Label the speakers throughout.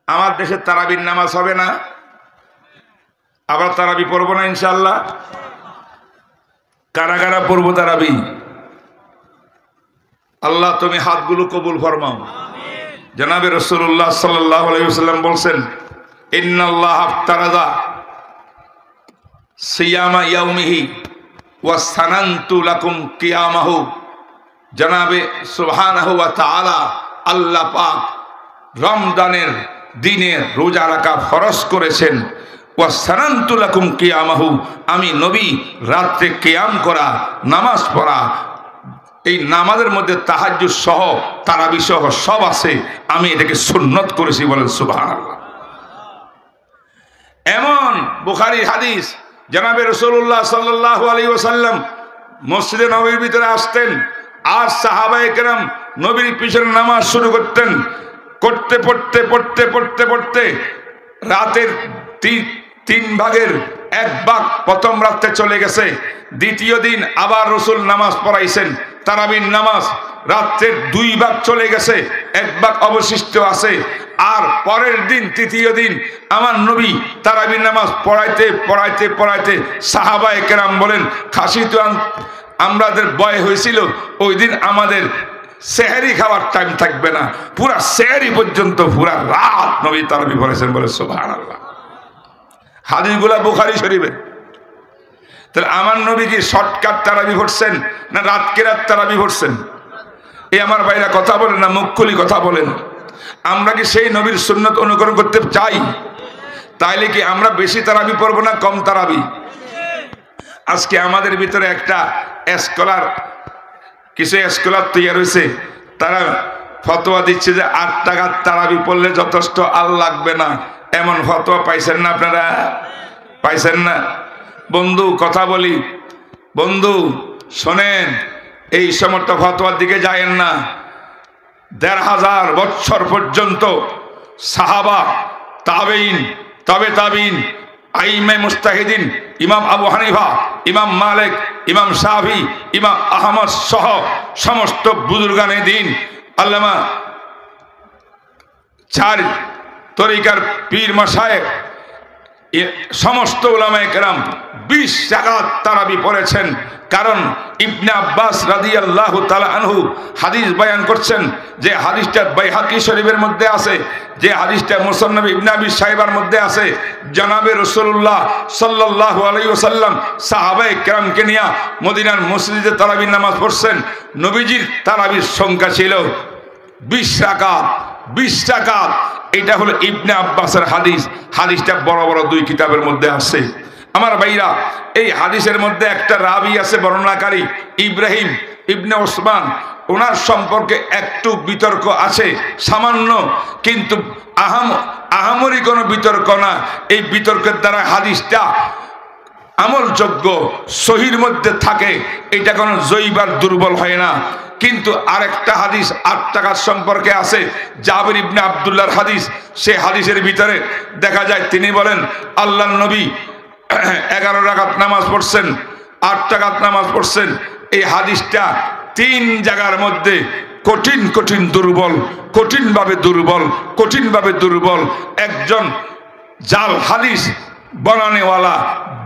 Speaker 1: আমার দেশে তারাবির নামাজ হবে না, আবার তারাবি পড়বো না ইনশাআল্লাহ। কারা কারা পড়বো তারাবি? আল্লাহ তুমি হাতগুলো কবুল ফরমাও। জনাবে রাসূলুল্লাহ সাল্লাল্লাহু আলাইহি ওয়াসাল্লাম বলছেন, ইন্নাল্লাহ আফতারাদা সিয়ামা ইয়াউমিহি ওয়া সানানতু লাকুম কিয়ামাহু। জনাবে সুবহানাহু ওয়া তাআলা আল্লাহ পাক রমজানের দিনে রোজা রাখা ফরজ করেছেন। ওয়া সানানতু লাকুম কিয়ামাহু, আমি নবী রাতে কিয়াম করা, নামাজ পড়া, এই নামাজের মধ্যে তাহাজ্জুদ সহ তারাবি সহ সব আছে, আমি এটাকে সুন্নত করেছি। বলেন সুবহানাল্লাহ। এমন বুখারী হাদিস, জনাবে রাসূলুল্লাহ সাল্লাল্লাহু আলাইহি ওয়াসাল্লাম মসজিদে নববীর ভিতরে আসতেন, আর সাহাবায়ে কেরাম নবীর পিছনে নামাজ শুরু করতেন। করতে পড়তে পড়তে পড়তে পড়তে রাতের তিন ভাগের এক ভাগ প্রথম রাতে চলে গেছে। দ্বিতীয় দিন আবার রসুল নামাজ পড়াইছেন, তারাবির নামাজ। রাত্রের 2 ভাগ চলে গেছে, 1 ভাগ অবশিষ্ট আছে। আর পরের দিন তৃতীয় দিন আমার নবী তারাবির নামাজ পড়াইতে পড়াইতে পড়াইতে সাহাবায়ে কেরাম বলেন, খাসি তো আমাদের ভয় হয়েছিল ওই দিন আমাদের সেহরি খাওয়ার টাইম থাকবে না, পুরা সেহরি পর্যন্ত পুরা রাত নবী তারাবি পড়েছেন। বলে সুবহানাল্লাহ। হাদিসগুলা বুখারী শরীফে। তাহলে আমার নবী কি শর্টকাট তারাবি পড়ছেন না রাতকে রাত তারাবি পড়ছেন? এই আমার ভাইরা কথা বলেন না, মুখ খুলি কথা বলেন। আমরা কি সেই নবীর সুন্নত অনুকরণ করতে চাই? তাইলে কি আমরা বেশি তারাবি পড়বো না কম তারাবি? আজকে আমাদের ভিতরে একটা স্কলার, কিছু স্কলার তৈরি হয়েছে, তারা ফতোয়া দিচ্ছে যে 8 টাকার তারাবি পড়লে যথেষ্ট, আর লাগবে না। এমন ফতোয়া পাইছেন না আপনারা? পাইছেন না? বন্ধু কথা বলি, বন্ধু শোনেন, এই সমস্ত ফতোয়ার দিকে যায়েন না। 1500 বছর পর্যন্ত সাহাবা, তাবেঈন, তবে তাবেঈন, আইম্মে মুজতাহিদিন, ইমাম আবু হানিফা, ইমাম মালিক, ইমাম শাফি, ইমাম আহমদ সহ সমস্ত বুজুর্গানে দিন, আল্লামা 4 তরিকার পীর মাশায়েখ, সমস্ত উলামায়ে কেরাম 20 রাকাত তারাবি পড়েছেন। কারণ ইবনে আব্বাস রাদিয়াল্লাহু তাআলা আনহু হাদিস বয়ান করছেন, যে হাদিসটা বাইহাকি শরীফের মধ্যে আছে, যে হাদিসটা মুসান্নাফ ইবনে আবি শাইবার মধ্যে আছে। জনাবে রাসূলুল্লাহ সাল্লাল্লাহু আলাইহি ওয়াসাল্লাম সাহাবায়ে কেরামকে নিয়ে মদিনার মসজিদে তারাবির নামাজ পড়ছেন। নবীজির তারাবির সংখ্যা ছিল 20 রাকাত। 20 রাকাত, এটা হলো ইবনে আব্বাসের হাদিস। হাদিসটা বড় বড় 2 কিতাবের মধ্যে আছে। আমার ভাইরা, এই হাদিসের মধ্যে একটা রাবি আছে বর্ণনাকারী, ইব্রাহিম ইবনে ওসমান। ওনার সম্পর্কে একটু বিতর্ক আছে সামান্য, কিন্তু আহামরি কোনো বিতর্ক না। এই বিতর্কের দ্বারা হাদিসটা আমলযোগ্য, সহির মধ্যে থাকে, এটা কোনো জয়ীবার দুর্বল হয় না। কিন্তু আরেকটা হাদিস 8 টাকার সম্পর্কে আছে, জাবির ইবনে আব্দুল্লাহর হাদিস। সে হাদিসের ভিতরে দেখা যায় তিনি বলেন, আল্লাহর নবী 11 রাকাত নামাজ পড়ছেন, 8 টাকাত নামাজ পড়ছেন। এই হাদিসটা 3 জায়গার মধ্যে কঠিন কঠিন দুর্বল, কঠিনভাবে দুর্বল, কঠিনভাবে দুর্বল। একজন জাল হাদিস বর্ণনাওয়ালা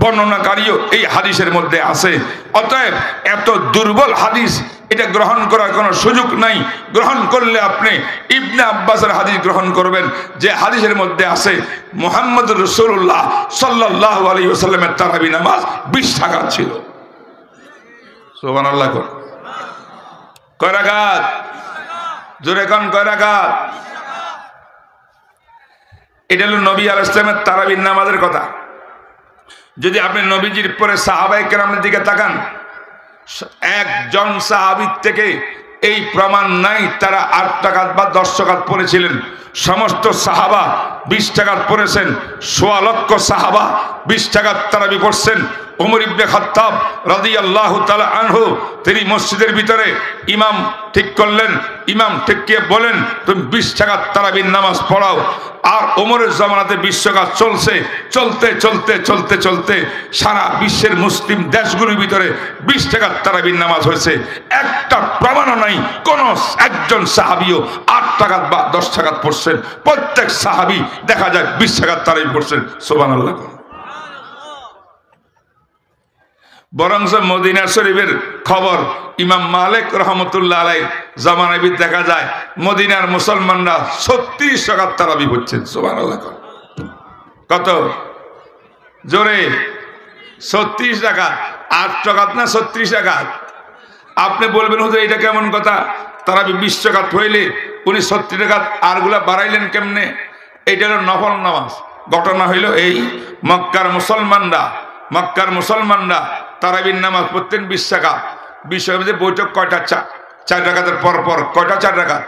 Speaker 1: বর্ণনাকারীও এই হাদিসের মধ্যে আছে। অতএব এত দুর্বল হাদিস, এটা গ্রহণ করার কোনো সুযোগ নাই। গ্রহণ করলে আপনি ইবনে আব্বাসের হাদিস গ্রহণ করবেন, যে হাদিসের মধ্যে আছে মুহাম্মদুর রাসূলুল্লাহ সাল্লাল্লাহু আলাইহি ওয়াসাল্লামের তারাবি নামাজ 20 রাকাত ছিল। সুবহানাল্লাহ। কয় রাকাত? জোরে কোন কয় রাকাত? এটা হলো নবী আলাইহিস সালামের তারাবির নামাজের কথা। যদি আপনি নবীজির পরে সাহাবায়ে কেরামের দিকে তাকান, একজন সাহাবীর থেকে এই প্রমাণ নাই তারা 8 টাকাত বা 10 টাকাত পড়েছিলেন। সমস্ত সাহাবা 20 টাকাত পড়েছেন। 1.25 লক্ষ সাহাবা 20 টাকাত তারাবি পড়ছেন। ওমর ইবনে খাত্তাব রাদিয়াল্লাহু তাআলা আনহু, তিনি মসজিদের ভিতরে ইমাম ঠিক করলেন। ইমাম ঠিক কে বলেন, তুমি 20 টাকাত তারাবির নামাজ পড়াও। আর ওমরের জামানাতে বিশ্বকাপ চলছে, চলতে চলতে চলতে চলতে সারা বিশ্বের মুসলিম দেশগুলির ভিতরে 20 টাকার তারাবির নামাজ হয়েছে। একটা প্রমাণও নাই কোন একজন সাহাবিও 8 টাকা বা 10 টাকা পড়ছেন। প্রত্যেক সাহাবি দেখা যায় 20 টাকার তারাবি পড়ছেন। সুবহানাল্লাহ। বরঞ্চ মদিনা শরীফের খবর ইমাম মালিক রহমতুল্লাহ আলাইহির জামানায় দেখা যায় মদিনার মুসলমানরা 36 টাকার তারাবি পড়ছেন। সুবহানাল্লাহ। কত জোরে? 36 টাকা। 8 টাকা না 36 টাকা। আপনি বলবেন হুজুর এটা কেমন কথা? তারাবি 20 টাকা হইলে উনি 36 টাকা আরগুলা বাড়াইলেন কেমনে? এইটা হলো নফল নামাজ। ঘটনা হইল এই, মক্কার মুসলমানরা তারাবির নামাজ পড়তেন 20 টাকা। বিশ্বের মধ্যে বৈঠক কয়টা? 4 রাকাতের পর পর কয়টা? 4 রাকাত,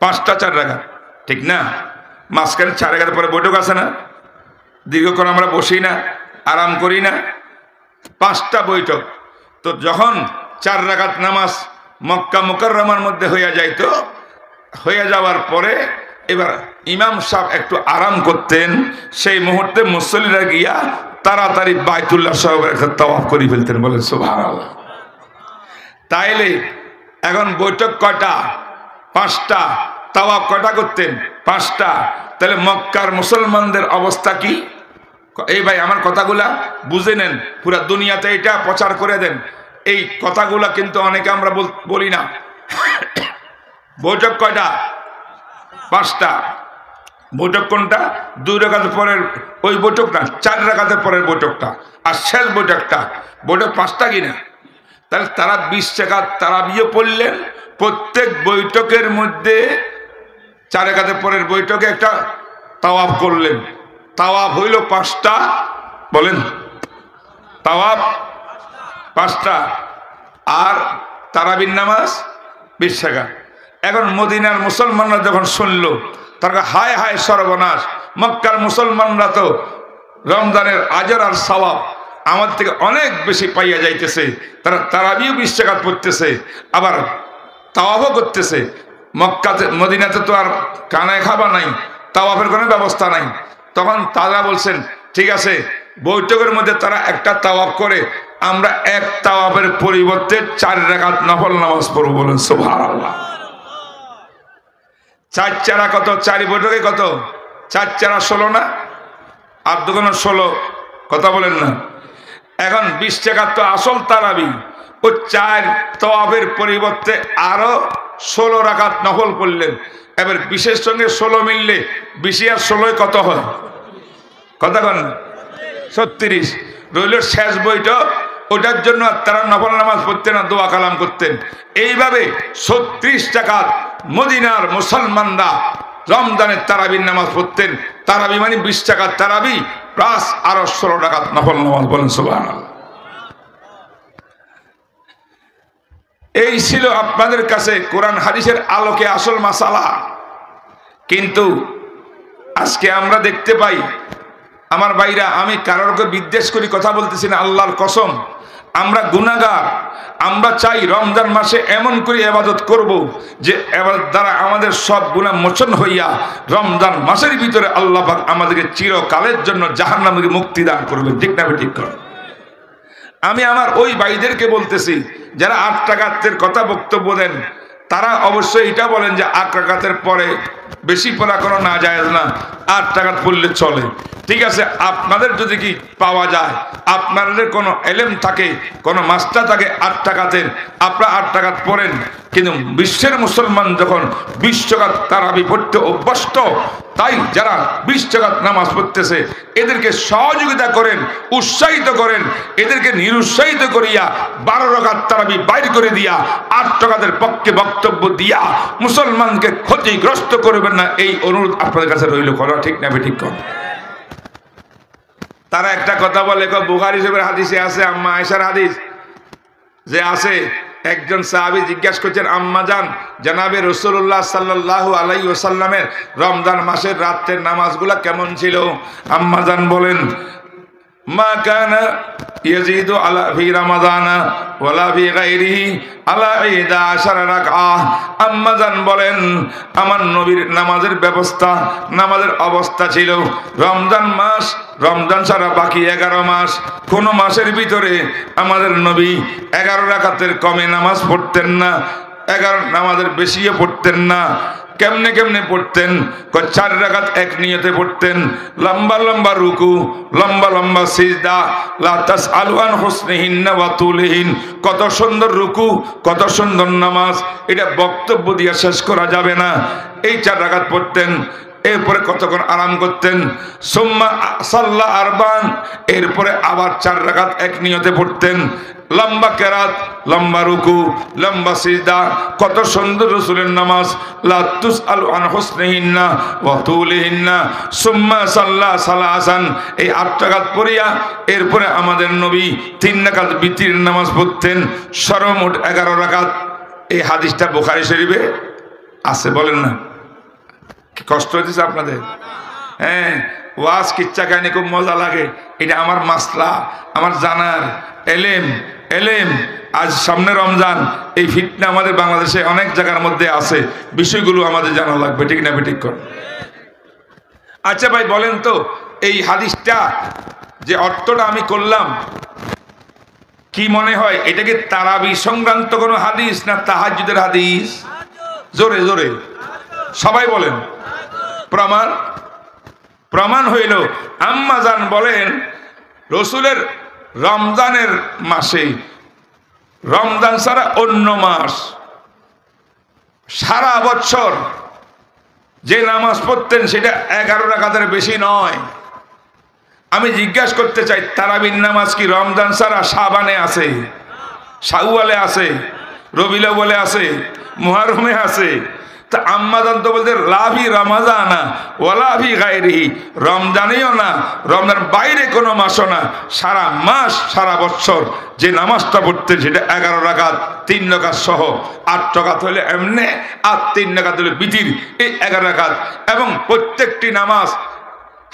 Speaker 1: 5টা 4 রাকাত, ঠিক না? মাঝখানে 4 রাকাতের পরে বৈঠক আছে না? দীর্ঘক্ষণ আমরা বসি না, আরাম করি না, 5টা বৈঠক। তো যখন 4 রাকাত নামাজ মক্কা মুকাররমার মধ্যে হয়ে যাওয়ার পরে এবার ইমাম সাহেব একটু আরাম করতেন, সেই মুহূর্তে মুসল্লিরা গিয়া তাড়াতাড়ি বাইতুল্লাহ শরীফের একটা তাওয়াফ করে ফেলতেন। বলেন সুবহানাল্লাহ। তাইলে এখন বৈঠক কয়টা? 5টা। তাওয়াফ কয়টা করতেন? 5টা। তাহলে মক্কার মুসলমানদের অবস্থা কি? এই ভাই আমার কথাগুলা বুঝে নেন, পুরা দুনিয়াতে এটা প্রচার করে দেন। এই কথাগুলা কিন্তু অনেকে আমরা বলি না। বৈঠক কয়টা? 5টা। বৈঠক কোনটা? 2 রাকাতের পরের ওই বৈঠকটা, 4 রাকাতের পরের বৈঠকটা, আর শেষ বৈঠকটা। বৈঠক 5টা কিনা? তাহলে তারা 20 টাকা তারাবিও পড়লেন। প্রত্যেক বৈঠকের মধ্যে 4 রাকাতের পরের বৈঠকে একটা তাওয়াফ করলেন। তাওয়াফ হইল 5টা। বলেন তাওয়াফ 5টা, আর তারাবির নামাজ 20 টাকা। এখন মদিনার মুসলমানরা যখন শুনলো, তারা হায় হায় সর্বনাশ, মক্কার মুসলমানরা তো রমজানের আজর আর সওয়াব আমাদের থেকে অনেক বেশি পাইয়া যাইতেছে। তারা তারাবিও 20 টাকা পড়তেছে, আবার তাওয়াফও করতেছে। মদিনাতে তো আর কানায় খাবা নাই, তাওয়াফের কোনো ব্যবস্থা নাই। তখন তারা বলছেন ঠিক আছে, বৈঠকের মধ্যে তারা একটা তাওয়াফ করে, আমরা এক তাওয়াফের পরিবর্তে 4 রাকাত নফল নামাজ পড়ব। বলেন সুবহানাল্লাহ। 4 চারা কত? 4 বৈঠকে কত? 4 চারা 16 না? আর দুগুণ 16। কথা বলেন না। এখন 20 টাকা তো আসল তারাবি, ও 4 তাওয়াফের পরিবর্তে আরো 16 রাকাত নফল পড়লেন। এবার 20-এর সঙ্গে 16 মিললে 20 আর 16 কত হয়? কথা বলেন না? 36। রইল শেষ বৈঠক, ওটার জন্য তারা নফল নামাজ পড়তেন না, দোয়া কালাম করতেন। এইভাবে 36 টাকা মদিনার মুসলমানরা রমজানের তারাবির নামাজ পড়তেন। তারাবি মানে 20 টাকার তারাবি প্লাস আরো 16 টাকা নফল নামাজ। বলেন সুবহানাল্লাহ। এই ছিল আপনাদের কাছে কোরআন হাদিসের আলোকে আসল মাসালা। কিন্তু আজকে আমরা দেখতে পাই, আমার ভাইরা, আমি কারোরকে বিদ্বেষ করি কথা বলতেছি না, আল্লাহর কসম, আমরা গুনাহগার। আমরা চাই রমজান মাসে এমন করে ইবাদত করব যে ইবাদত দ্বারা আমাদের সব গুনাহ মোচন হইয়া রমজান মাসের ভিতরে আল্লাহ পাক আমাদেরকে চিরকালের জন্য জাহান্নাম থেকে মুক্তি দান করবেন। ঠিক না ঠিক করেন? আমি আমার ওই ভাইদেরকে বলতেছি যারা 8 রাকাতের কথা বক্তব্য দেন, তারা অবশ্যই এটা বলেন যে 8 রাকাতের পরে বেশি পড়া কোনো না জায়েজ না, 8 রাকাত পড়লে চলে। ঠিক আছে, আপনাদের যদি কি পাওয়া যায়, আপনাদের কোনো এলেম থাকে, কোনো মাস্টার থাকে 8 রাকাতের, আপনারা 8 রাকাত পড়েন। কিন্তু বিশ্বের মুসলমান যখন 20 রাকাত তারাবি পড়তে অভ্যস্ত, তাই যারা 20 রাকাত নামাজ পড়তেছে এদেরকে সহযোগিতা করেন, উৎসাহিত করেন। এদেরকে নিরুৎসাহিত করিয়া 12 রাকাত তারাবি বাইর করে দিয়া 8 রাকাতের পক্ষে বক্তব্য দিয়া মুসলমানকে ক্ষতিগ্রস্ত করবেন না, এই অনুরোধ আপনাদের কাছে রইল। করা ঠিক না ঠিক কর? তারা একটা কথা বলে, বুখারী শরীফের হাদিসে আছে, আম্মা আয়েশার হাদিস যে আছে, একজন সাহাবী জিজ্ঞাসা করছেন, আম্মা জান, জনাবে রাসূলুল্লাহ সাল্লাল্লাহু আলাইহি ওয়াসাল্লামের রমজান মাসের রাতের নামাজগুলা কেমন ছিল? আম্মা জান বলেন, মা কানা ইয়াজিদু আলা ফি রমাদানা ওয়ালা ফি গায়রিহি আলা 11 রাকাহ। আম্মা জান বলেন আমার নবীর নামাজের ব্যবস্থা, নামাজের অবস্থা ছিল রমজান মাস, রমজান ছাড়া বাকি 11 মাস কোন মাসের ভিতরে আমাদের নবী 11 রাকাতের কমে নামাজ পড়তেন না, 11 নামাজের বেশিও পড়তেন না। কেমনে কেমনে পড়তেন? 4 রাকাত এক নিয়তে পড়তেন, লম্বা লম্বা রুকু, লম্বা লম্বা সিজদা, লা তাসআলু আন হুসনিহিন্না ওয়া তুলিহিন। কত সুন্দর রুকু, কত সুন্দর নামাজ, এটা বক্তব্য দিয়ে শেষ করা যাবে না। এই 4 রাকাত পড়তেন, এরপরে কতক্ষণ আরাম করতেন, সুম্মা সাল্লা আরবান, এরপরে আবার 4 রাকাত এক নিয়তে পড়তেন, লম্বা কেরাত, লম্বা রুকু, লম্বা সিজদা, কত সুন্দর রাসূলের নামাজ। লা তুসআলু আন হুসনিহিন্না ওয়া তুলিহিন্না সুম্মা সাল্লা সালাসান। এই 8 রাকাত পড়িয়া এরপরে আমাদের নবী 3 রাকাত বিতির নামাজ পড়তেন, সর্বমোট 11 রাকাত। এই হাদিসটা বুখারী শরীফে আছে, বলেন না? কষ্ট হইতেছে আপনাদের? হ্যাঁ, ওয়াজ কিচ্ছা কাহিনী খুব মজা লাগে, এটা আমার মাসলা, আমার জানার এলেম। আজ সামনে রমজান, এই ফিতনা আমাদের বাংলাদেশে অনেক জায়গার মধ্যে আছে, বিষয়গুলো আমাদের জানা লাগবে, ঠিক না? ঠিক কর। আচ্ছা ভাই বলেন তো, এই হাদিসটা যে অর্থটা আমি করলাম, কি মনে হয় এটা কি তারাবি সংক্রান্ত কোনো হাদিস না তাহাজ্জুদের হাদিস? জোরে জোরে সবাই বলেন। প্রমাণ হইল আম্মা জান বলেন রসুলের রমজানের মাসে, রমজান ছাড়া অন্য মাস সারা বছর যে নামাজ পড়তেন সেটা 11 রাকাতের বেশি নয়। আমি জিজ্ঞাসা করতে চাই, তারাবির নামাজ কি রমজান ছাড়া শাবানে আছে, শাওয়ালে আছে, রবিউল আউয়ালে আছে, মুহররমে আছে? তা আম্মা জান তো বলতে লাভি রমাজানা ওয়ালা ফি গায়রিহি, রমজানেও না, রমজান বাইরে কোনো মাসও না, সারা মাস সারা বছর যে নামাজটা পড়তেন সেটা 11 রাকাত, 3 রাকাত সহ। 8 রাকাত হলে এমনে, আর 3 রাকাত হলে বিতির, এই 11 রাকাত। এবং প্রত্যেকটি নামাজ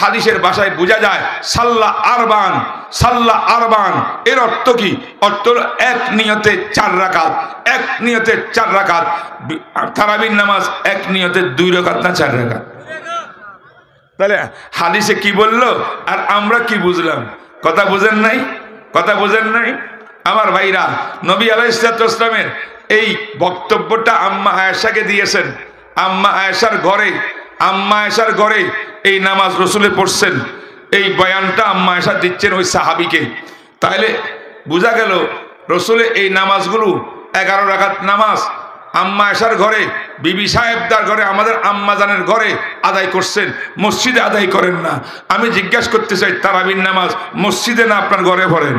Speaker 1: হাদিসের ভাষায় বোঝা যায় সাল্লা আরবান। এর অর্থ কি? অর্থ হলো এক নিয়তে 4 রাকাত, এক নিয়তে 4 রাকাত। তারাবির নামাজ এক নিয়তে 2 রাকাত না 4 রাকাত। তাহলে হাদিসে কি বললো আর আমরা কি বুঝলাম? কথা বুঝেন নাই? আমার ভাইরা, নবী আলাইহিস সালামের এই বক্তব্যটা আম্মা আয়েশাকে দিয়েছেন। আম্মা আয়েশার ঘরে এই নামাজ রসুলে পড়ছেন, এই বয়ানটা আম্মা আয়েশা দিচ্ছেন ওই সাহাবীকে। তাহলে বোঝা গেল রসুলে এই নামাজগুলো 11 রাকাত নামাজ আম্মা আয়েশার ঘরে, বিবি সাহেবদার ঘরে, আমাদের আম্মা জানের ঘরে আদায় করছেন, মসজিদে আদায় করেন না। আমি জিজ্ঞাসা করতে চাই, তারাবির নামাজ মসজিদে না আপনার ঘরে পড়েন?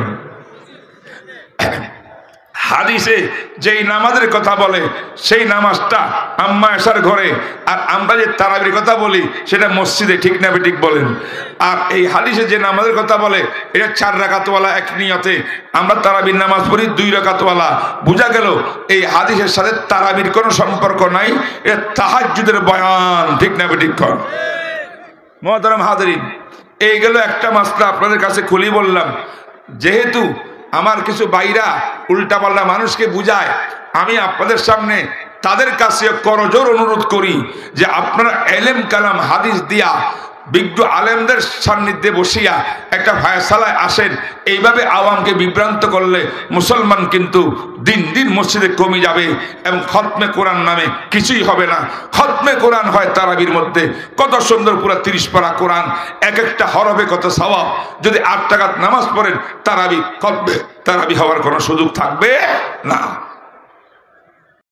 Speaker 1: হাদিসে যেই নামাজের কথা বলে সেই নামাজটা আম্মা আয়েশার ঘরে, আর আমরা যে তারাবির কথা বলি সেটা মসজিদে, ঠিক না ঠিক বলেন? আর এই হাদিসে যে নামাজের কথা বলে এটা 4 রাকাতওয়ালা এক নিয়তে, আমরা তারাবির নামাজ পড়ি 2 রাকাতওয়ালা। বোঝা গেল এই হাদিসের সাথে তারাবির কোনো সম্পর্ক নাই, এটা তাহাজ্জুদের বয়ান, ঠিক না ঠিক কর। মুহতারাম হাজিরিন, এই গেল একটা মাসলা আপনাদের কাছে খুলি বললাম। যেহেতু আমার কিছু ভাইরা উল্টাপাল্টা মানুষকে বুঝায়, আমি আপনাদের সামনে তাদের কাছে করজোর অনুরোধ করি যে আপনারা এলেম কালাম হাদিস দিয়া বিজ্ঞ আলেমদের সান্নিধ্যে বসিয়া একটা ফায়সালায় আসেন। এইভাবে আওয়ামকে বিভ্রান্ত করলে মুসলমান কিন্তু দিন দিন মসজিদে কমে যাবে এবং খতমে কোরআন নামে কিছুই হবে না। খতমে কোরআন হয় তারাবির মধ্যে, কত সুন্দর পুরা 30 পারা কোরআন, এক একটা হরফে কত সওয়াব। যদি 8 রাকাত নামাজ পড়েন তারাবি হওয়ার কোনো সুযোগ থাকবে না।